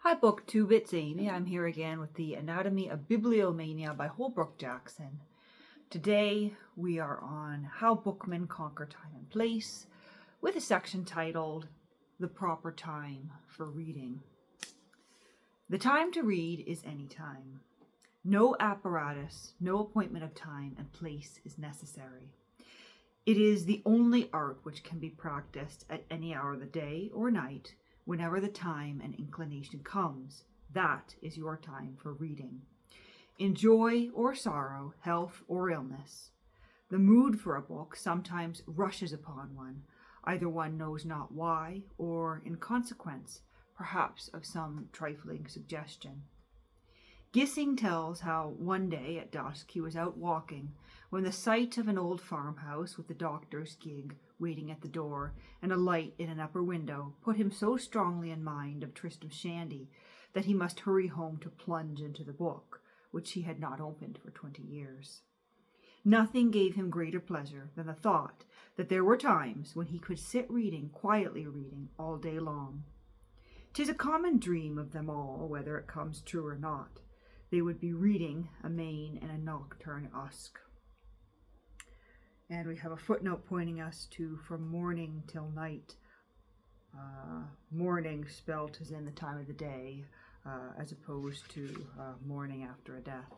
Hi BookTube, it's Amy. I'm here again with the Anatomy of Bibliomania by Holbrook Jackson. Today we are on How Bookmen Conquer Time and Place with a section titled The Proper Time for Reading. The time to read is any time. No apparatus, no appointment of time and place is necessary. It is the only art which can be practiced at any hour of the day or night, whenever the time and inclination comes. That is your time for reading. In joy or sorrow, health or illness, the mood for a book sometimes rushes upon one. Either one knows not why, or in consequence, perhaps of some trifling suggestion. Gissing tells how one day at dusk he was out walking, when the sight of an old farmhouse with the doctor's gig waiting at the door and a light in an upper window put him so strongly in mind of Tristram Shandy that he must hurry home to plunge into the book, which he had not opened for 20 years. Nothing gave him greater pleasure than the thought that there were times when he could sit quietly reading, all day long. 'Tis a common dream of them all, whether it comes true or not. They would be reading a main and a nocturne usk. And we have a footnote pointing us to from morning till night. Morning spelt as in the time of the day, as opposed to morning after a death.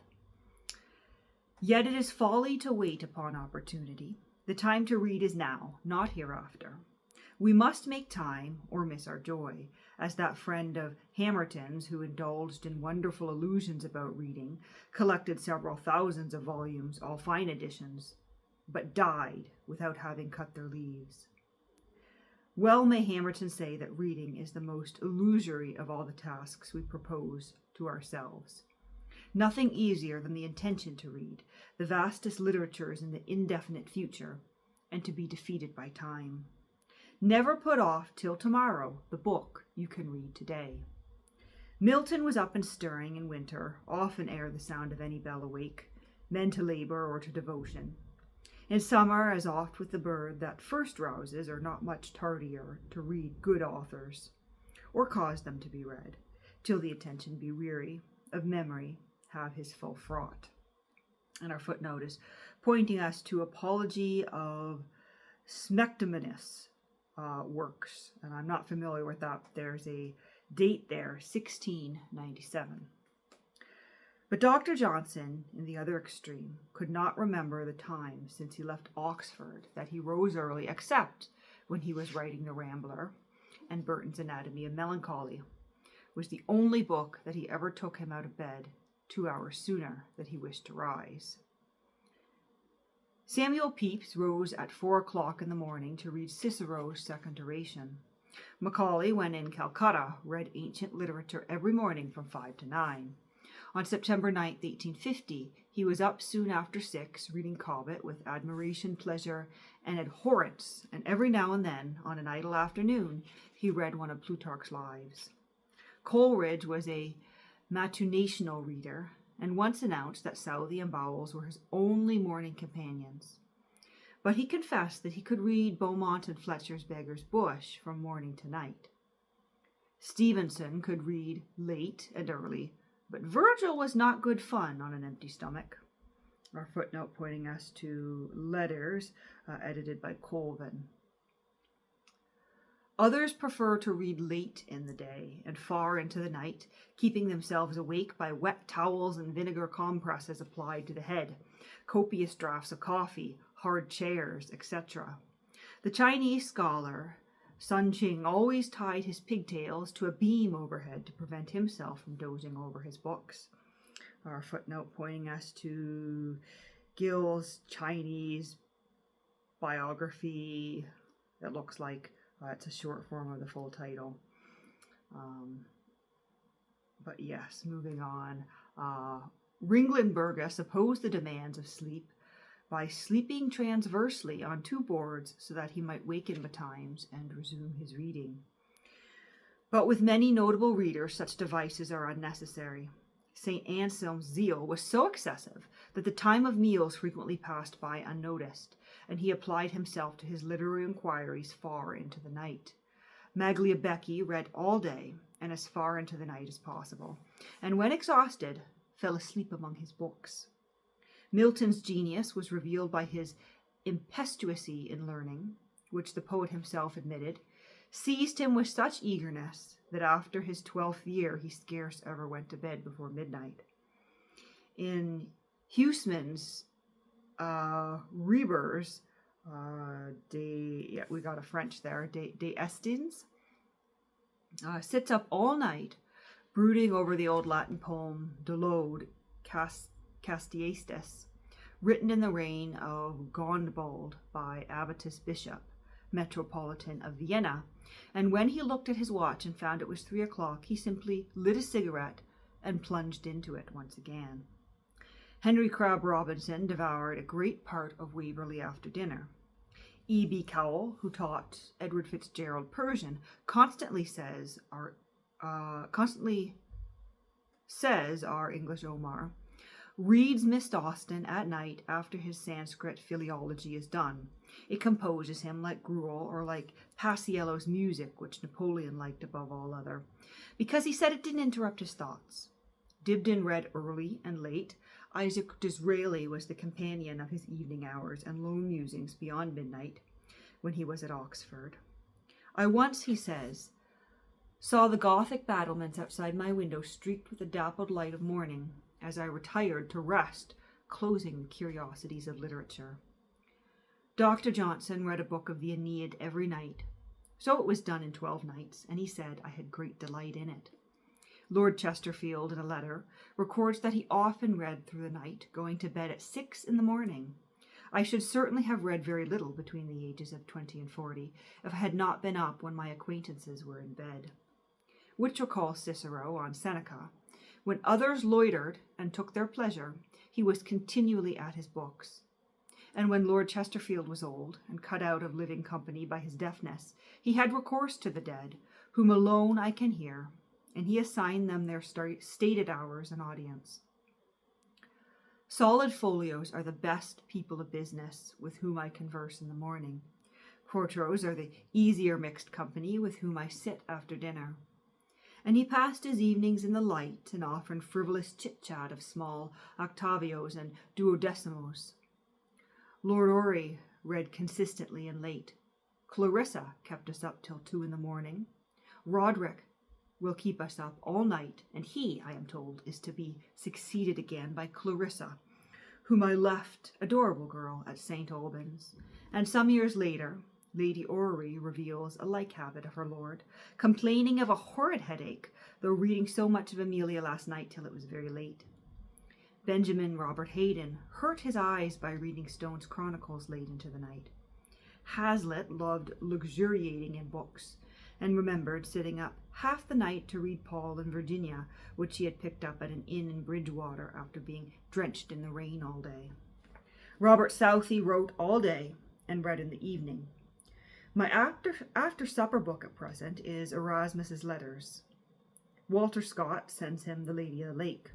Yet it is folly to wait upon opportunity. The time to read is now, not hereafter. We must make time or miss our joy, as that friend of Hamerton's who indulged in wonderful illusions about reading, collected several thousands of volumes, all fine editions, but died without having cut their leaves. Well may Hamerton say that reading is the most illusory of all the tasks we propose to ourselves. Nothing easier than the intention to read, the vastest literatures in the indefinite future, and to be defeated by time. Never put off till tomorrow the book you can read today. Milton was up and stirring in winter, often ere the sound of any bell awake, men to labor or to devotion. In summer, as oft with the bird that first rouses, or not much tardier, to read good authors, or cause them to be read, till the attention be weary, of memory have his full fraught. And our footnote is pointing us to Apology of Smectomenus, works, and I'm not familiar with that. There's a date there, 1697. But Dr. Johnson, in the other extreme, could not remember the time since he left Oxford that he rose early, except when he was writing The Rambler, and Burton's Anatomy of Melancholy was the only book that he ever took him out of bed 2 hours sooner than he wished to rise. Samuel Pepys rose at 4 o'clock in the morning to read Cicero's second oration. Macaulay, when in Calcutta, read ancient literature every morning from 5 to 9. On September 9th, 1850, he was up soon after 6, reading Cobbett with admiration, pleasure, and abhorrence, and every now and then, on an idle afternoon, he read one of Plutarch's Lives. Coleridge was a matinational reader, and once announced that Southey and Bowles were his only morning companions. But he confessed that he could read Beaumont and Fletcher's Beggar's Bush from morning to night. Stevenson could read late and early, but Virgil was not good fun on an empty stomach. Our footnote pointing us to letters edited by Colvin. Others prefer to read late in the day and far into the night, keeping themselves awake by wet towels and vinegar compresses applied to the head, copious draughts of coffee, hard chairs, etc. The Chinese scholar Sun Ching always tied his pigtails to a beam overhead to prevent himself from dozing over his books. Our footnote pointing us to Gill's Chinese biography, it looks like. It's a short form of the full title. But yes, moving on. Ringlenbergus opposed the demands of sleep by sleeping transversely on 2 boards so that he might waken betimes and resume his reading. But with many notable readers, such devices are unnecessary. St. Anselm's zeal was so excessive that the time of meals frequently passed by unnoticed, and he applied himself to his literary inquiries far into the night. Magliabechi read all day, and and as far into the night as possible, and when exhausted, fell asleep among his books. Milton's genius was revealed by his impetuosity in learning, which the poet himself admitted, seized him with such eagerness that after his 12th year he scarce ever went to bed before midnight. In Huysmans' Rebers, we got a French there, de Estins, sits up all night brooding over the old Latin poem De Laude Castiestis, written in the reign of Gondebald by Abbess Bishop, Metropolitan of Vienna, and when he looked at his watch and found it was 3 o'clock, he simply lit a cigarette and plunged into it once again. Henry Crabb Robinson devoured a great part of Waverley after dinner. E.B. Cowell, who taught Edward Fitzgerald Persian, constantly says our English Omar reads Miss Austen at night after his Sanskrit philology is done. It composes him like Gruel or like Paisiello's music, which Napoleon liked above all other, because he said it didn't interrupt his thoughts. Dibdin read early and late. Isaac Disraeli was the companion of his evening hours and lone musings beyond midnight when he was at Oxford. I once, he says, saw the Gothic battlements outside my window streaked with the dappled light of morning as I retired to rest, closing the curiosities of literature. Dr. Johnson read a book of the Aeneid every night. So it was done in 12 nights, and he said I had great delight in it. Lord Chesterfield, in a letter, records that he often read through the night, going to bed at 6 in the morning. I should certainly have read very little between the ages of 20 and 40 if I had not been up when my acquaintances were in bed. Which recalls Cicero on Seneca. When others loitered and took their pleasure, he was continually at his books. And when Lord Chesterfield was old and cut out of living company by his deafness, he had recourse to the dead, whom alone I can hear, and he assigned them their stated hours and audience. Solid folios are the best people of business with whom I converse in the morning. Quartos are the easier mixed company with whom I sit after dinner. And he passed his evenings in the light and often frivolous chit-chat of small octavios and duodecimos. Lord Orrery read consistently and late. Clarissa kept us up till 2 in the morning. Roderick will keep us up all night, and he, I am told, is to be succeeded again by Clarissa, whom I left, adorable girl, at St. Albans. And some years later, Lady Orrery reveals a like habit of her lord, complaining of a horrid headache, though reading so much of Amelia last night till it was very late. Benjamin Robert Hayden hurt his eyes by reading Stone's Chronicles late into the night. Hazlitt loved luxuriating in books, and remembered sitting up half the night to read Paul and Virginia, which he had picked up at an inn in Bridgewater after being drenched in the rain all day. Robert Southey wrote all day and read in the evening. My after-supper book at present is Erasmus's Letters. Walter Scott sends him The Lady of the Lake,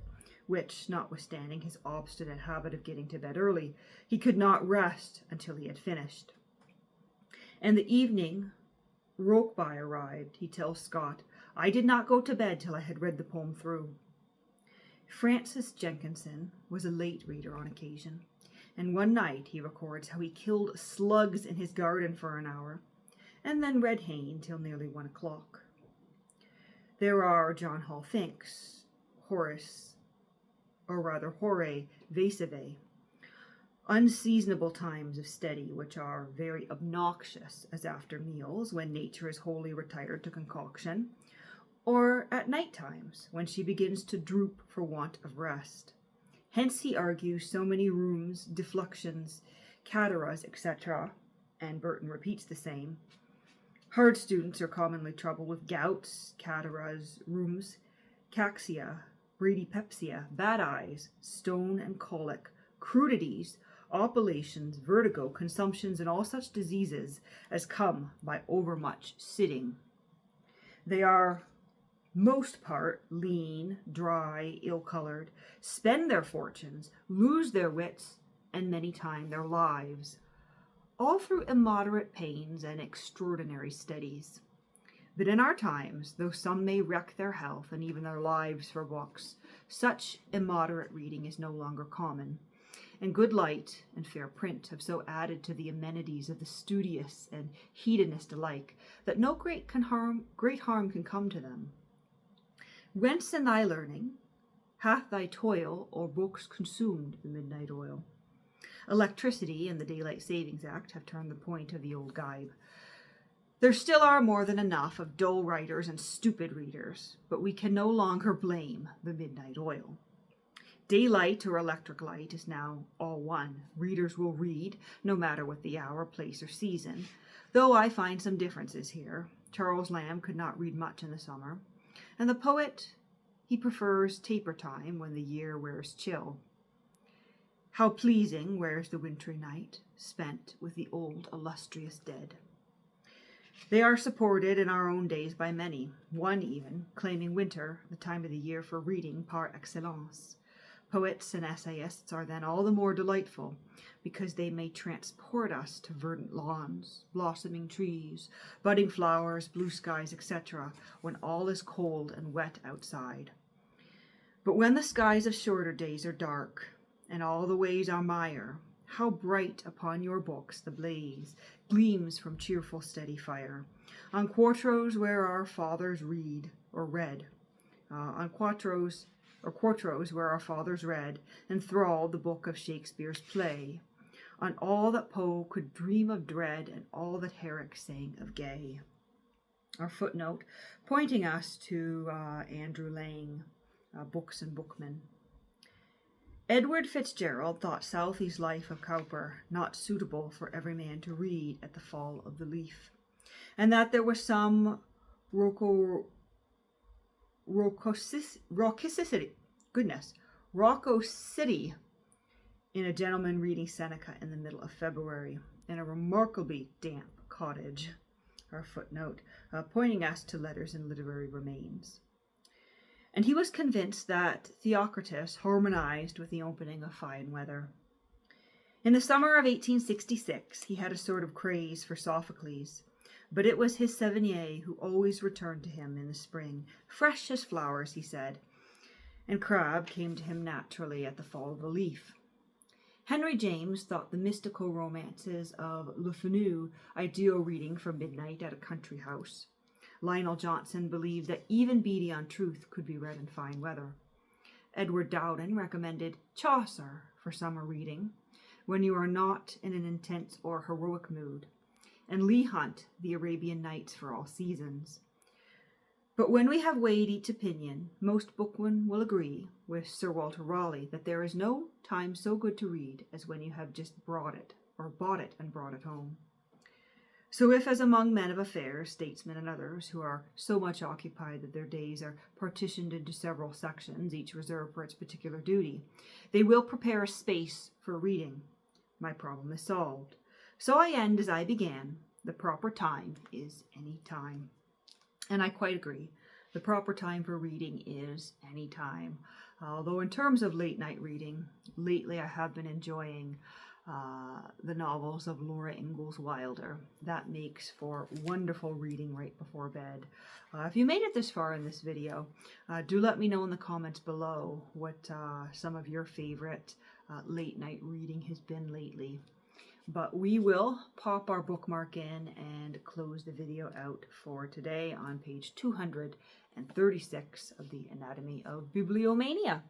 which, notwithstanding his obstinate habit of getting to bed early, he could not rest until he had finished. And the evening Rokeby arrived, he tells Scott, I did not go to bed till I had read the poem through. Francis Jenkinson was a late reader on occasion, and one night he records how he killed slugs in his garden for an hour, and then read Heine till nearly 1 o'clock. There are John Hall Finks, Hore Vaisave, unseasonable times of study, which are very obnoxious, as after meals, when nature is wholly retired to concoction, or at night times, when she begins to droop for want of rest. Hence he argues so many rheums, defluxions, catarrhs, etc., and Burton repeats the same. Hard students are commonly troubled with gouts, catarrhs, rheums, caxia, bradypepsia, bad eyes, stone and colic, crudities, oppilations, vertigo, consumptions, and all such diseases as come by overmuch sitting. They are most part lean, dry, ill-colored, spend their fortunes, lose their wits, and many times their lives, all through immoderate pains and extraordinary studies. But in our times, though some may wreck their health and even their lives for books, such immoderate reading is no longer common, and good light and fair print have so added to the amenities of the studious and hedonist alike that no great harm can come to them. Whence in thy learning hath thy toil or books consumed the midnight oil? Electricity and the Daylight Savings Act have turned the point of the old gibe. There still are more than enough of dull writers and stupid readers, but we can no longer blame the midnight oil. Daylight or electric light is now all one. Readers will read, no matter what the hour, place, or season, though I find some differences here. Charles Lamb could not read much in the summer, and the poet, he prefers taper time when the year wears chill. How pleasing wears the wintry night, spent with the old illustrious dead. They are supported in our own days by many, one even claiming winter, the time of the year for reading par excellence. Poets and essayists are then all the more delightful because they may transport us to verdant lawns, blossoming trees, budding flowers, blue skies, etc., when all is cold and wet outside. But when the skies of shorter days are dark and all the ways are mire, how bright upon your books the blaze gleams from cheerful steady fire. On quartos where our fathers read or read, quartos where our fathers read, enthralled the book of Shakespeare's play, on all that Poe could dream of dread and all that Herrick sang of gay. Our footnote pointing us to Andrew Lang, Books and Bookmen. Edward Fitzgerald thought Southey's Life of Cowper not suitable for every man to read at the fall of the leaf, and that there was some raucosity in a gentleman reading Seneca in the middle of February in a remarkably damp cottage. Our footnote pointing us to Letters and Literary Remains. And he was convinced that Theocritus harmonized with the opening of Fine Weather. In the summer of 1866, he had a sort of craze for Sophocles, but it was his Sévigné who always returned to him in the spring, fresh as flowers, he said, and Crabbe came to him naturally at the fall of a leaf. Henry James thought the mystical romances of Le Fanu ideal reading for midnight at a country house. Lionel Johnson believed that even Beatty on Truth could be read in fine weather. Edward Dowden recommended Chaucer for summer reading, when you are not in an intense or heroic mood, and Leigh Hunt, The Arabian Nights for all seasons. But when we have weighed each opinion, most bookmen will agree with Sir Walter Raleigh that there is no time so good to read as when you have just bought it and brought it home. So if, as among men of affairs, statesmen and others who are so much occupied that their days are partitioned into several sections, each reserved for its particular duty, they will prepare a space for reading, my problem is solved. So I end as I began. The proper time is any time. And I quite agree. The proper time for reading is any time. Although in terms of late night reading, lately I have been enjoying the novels of Laura Ingalls Wilder. That makes for wonderful reading right before bed. If you made it this far in this video, do let me know in the comments below what some of your favorite late night reading has been lately. But we will pop our bookmark in and close the video out for today on page 236 of the Anatomy of Bibliomania.